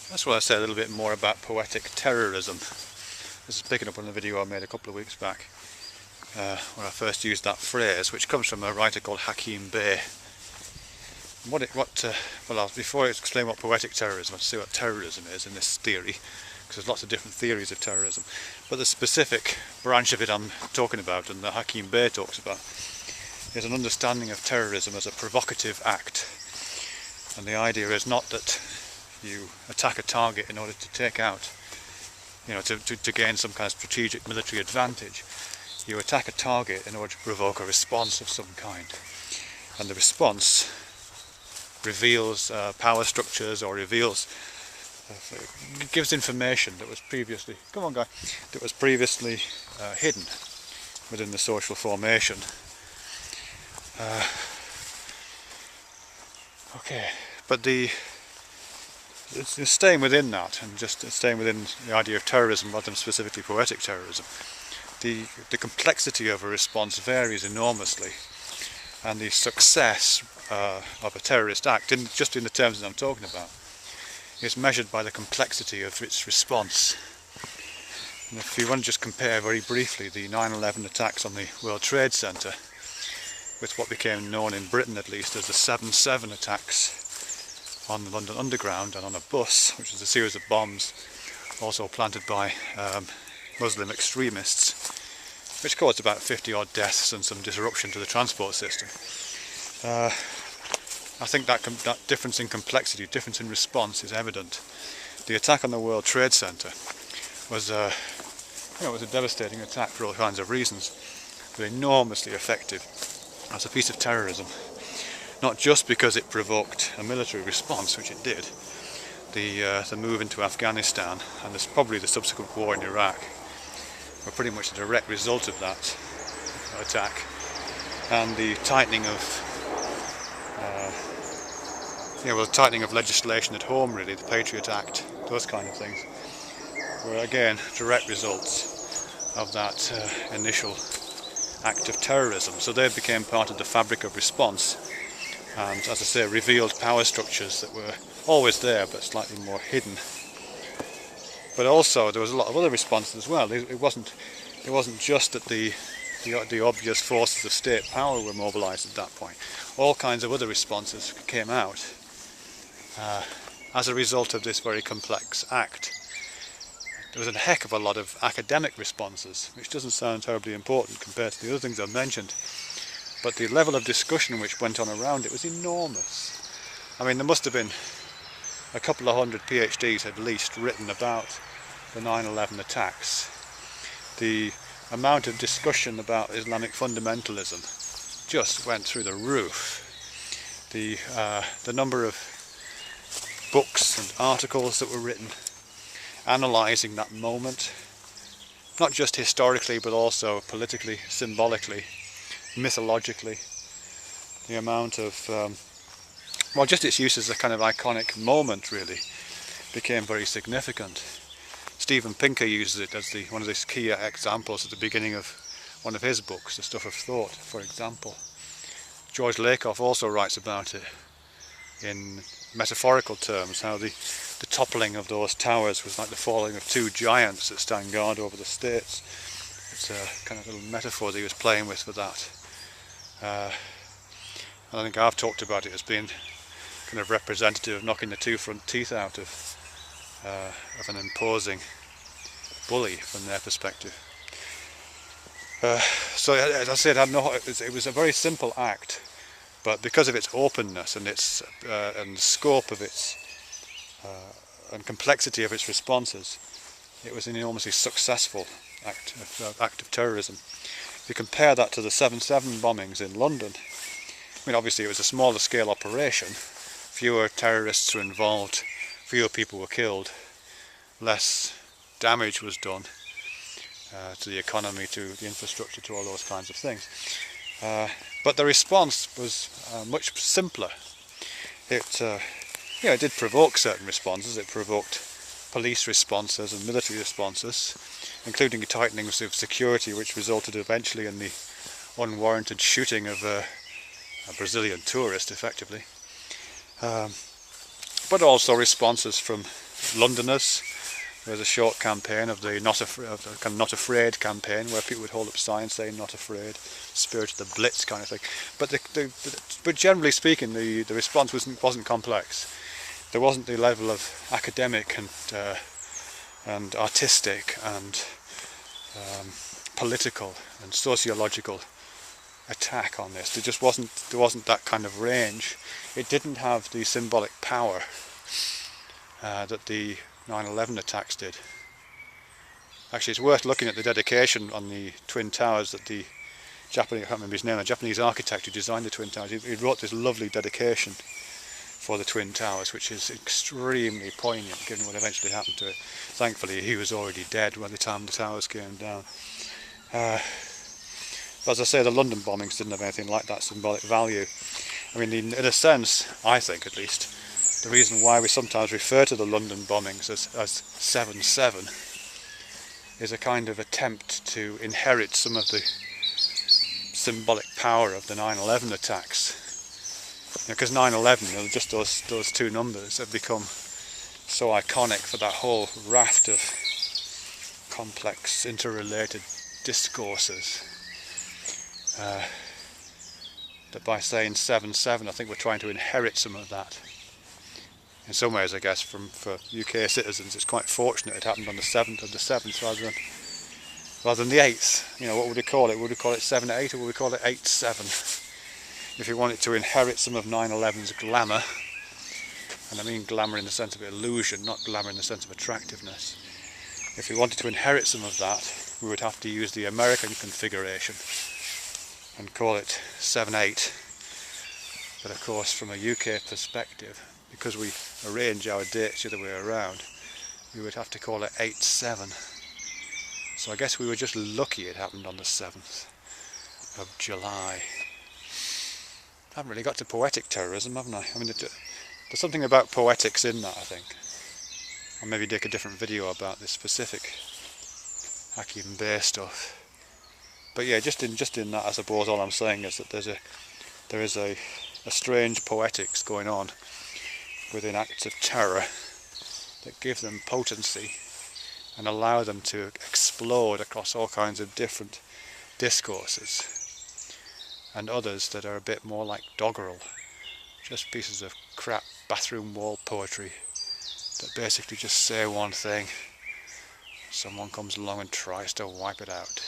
That's why I say a little bit more about poetic terrorism. This is picking up on a video I made a couple of weeks back, where I first used that phrase, which comes from a writer called Hakim Bey. Before I explain what poetic terrorism, I'll say what terrorism is in this theory, because there's lots of different theories of terrorism. But the specific branch of it I'm talking about, and that Hakim Bey talks about, is an understanding of terrorism as a provocative act. And the idea is not that you attack a target in order to take out, to gain some kind of strategic military advantage. You attack a target in order to provoke a response of some kind. And the response reveals power structures, or gives information that was previously, hidden within the social formation. But it's staying within that, and just staying within the idea of terrorism rather than specifically poetic terrorism. The complexity of a response varies enormously, and the success of a terrorist act, just in the terms that I'm talking about, is measured by the complexity of its response. And if you want to just compare very briefly the 9/11 attacks on the World Trade Center with what became known in Britain, at least, as the 7/7 attacks on the London Underground and on a bus, which was a series of bombs also planted by Muslim extremists, which caused about 50 odd deaths and some disruption to the transport system. I think that difference in complexity, difference in response is evident. The attack on the World Trade Center was a devastating attack for all kinds of reasons, but enormously effective as a piece of terrorism. Not just because it provoked a military response, which it did. The move into Afghanistan and probably the subsequent war in Iraq were pretty much a direct result of that attack, and the tightening of legislation at home, really, the Patriot Act, those kind of things, were again direct results of that initial act of terrorism. So they became part of the fabric of response, and, as I say, revealed power structures that were always there but slightly more hidden. But also there was a lot of other responses as well. It wasn't just that the obvious forces of state power were mobilised at that point. All kinds of other responses came out as a result of this very complex act. There was a heck of a lot of academic responses, which doesn't sound terribly important compared to the other things I've mentioned, but the level of discussion which went on around it was enormous. I mean, there must have been a couple of hundred PhDs at least written about the 9/11 attacks. The amount of discussion about Islamic fundamentalism just went through the roof. The number of books and articles that were written analysing that moment, not just historically but also politically, symbolically, mythologically. The amount of just its use as a kind of iconic moment really became very significant. Steven Pinker uses it as one of these key examples at the beginning of one of his books, The Stuff of Thought, for example. George Lakoff also writes about it in metaphorical terms, how the toppling of those towers was like the falling of two giants that stand guard over the States. It's a kind of little metaphor that he was playing with for that. I think I've talked about it as being kind of representative of knocking the two front teeth out of an imposing bully from their perspective. So as I said, it was a very simple act, but because of its openness and its and the scope of its and complexity of its responses, it was an enormously successful act of terrorism. If you compare that to the 7/7 bombings in London, I mean, obviously it was a smaller scale operation, fewer terrorists were involved, fewer people were killed, less damage was done to the economy, to the infrastructure, to all those kinds of things. But the response was much simpler. It did provoke certain responses. It provoked police responses and military responses, including a tightening of security, which resulted eventually in the unwarranted shooting of a Brazilian tourist, effectively. But also responses from Londoners. There was a short campaign of the kind of Not Afraid campaign, where people would hold up signs saying "Not Afraid," spirit of the Blitz kind of thing. But generally speaking, the response wasn't complex. There wasn't the level of academic and artistic and political and sociological attack on this. There wasn't that kind of range. It didn't have the symbolic power that the 9/11 attacks did. Actually, it's worth looking at the dedication on the Twin Towers that the Japanese, I can't remember his name, the Japanese architect who designed the Twin Towers, he wrote this lovely dedication for the Twin Towers, which is extremely poignant given what eventually happened to it. Thankfully, he was already dead by the time the towers came down. But as I say, the London bombings didn't have anything like that symbolic value. I mean, in a sense, I think at least, the reason why we sometimes refer to the London bombings as 7/7 is a kind of attempt to inherit some of the symbolic power of the 9/11 attacks. Because 9/11, just those two numbers have become so iconic for that whole raft of complex, interrelated discourses. That by saying 7/7, I think we're trying to inherit some of that. In some ways, I guess, for UK citizens, it's quite fortunate it happened on the 7th of the 7th rather than the 8th. You know, what would we call it? Would we call it 7/8 or would we call it 8/7? If you wanted to inherit some of 9/11's glamour, and I mean glamour in the sense of illusion, not glamour in the sense of attractiveness. If we wanted to inherit some of that, we would have to use the American configuration and call it 7/8. But of course, from a UK perspective, because we arrange our dates the other way around, we would have to call it 8/7. So I guess we were just lucky it happened on the 7th of July. I haven't really got to poetic terrorism, haven't I? I mean, there's something about poetics in that, I think. I'll maybe make a different video about this specific Hakim Bey stuff. But yeah, just in that, I suppose all I'm saying is that there is a strange poetics going on within acts of terror that give them potency and allow them to explode across all kinds of different discourses, and others that are a bit more like doggerel, just pieces of crap bathroom wall poetry that basically just say one thing, someone comes along and tries to wipe it out.